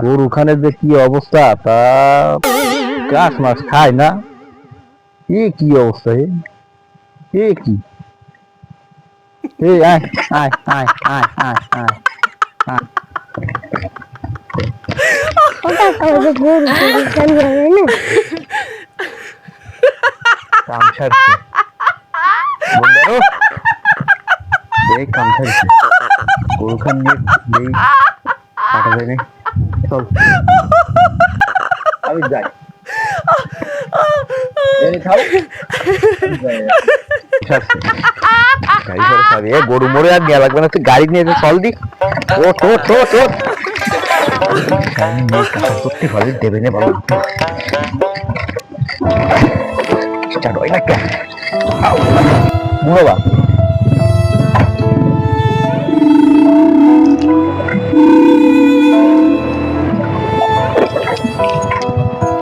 গরু খানের যে কি অবস্থা, তা ঘাস মাছ খায় না। কি অবস্থা, কি এই আয় আয় আয় আয় আয় আয় আয়। কাম ছাড়ছে বন্ধু, এই কাম ছাড়ছে গরু খান নিয়ে কাটা যায় না। চল আমি যাই, গরু মরে আর নেওয়া লাগবে না, তুই গাড়ি নিয়ে চল দি। করতে ভালো দেবে না, ভালো স্টার্ট হয় না কেন বুড়ো বা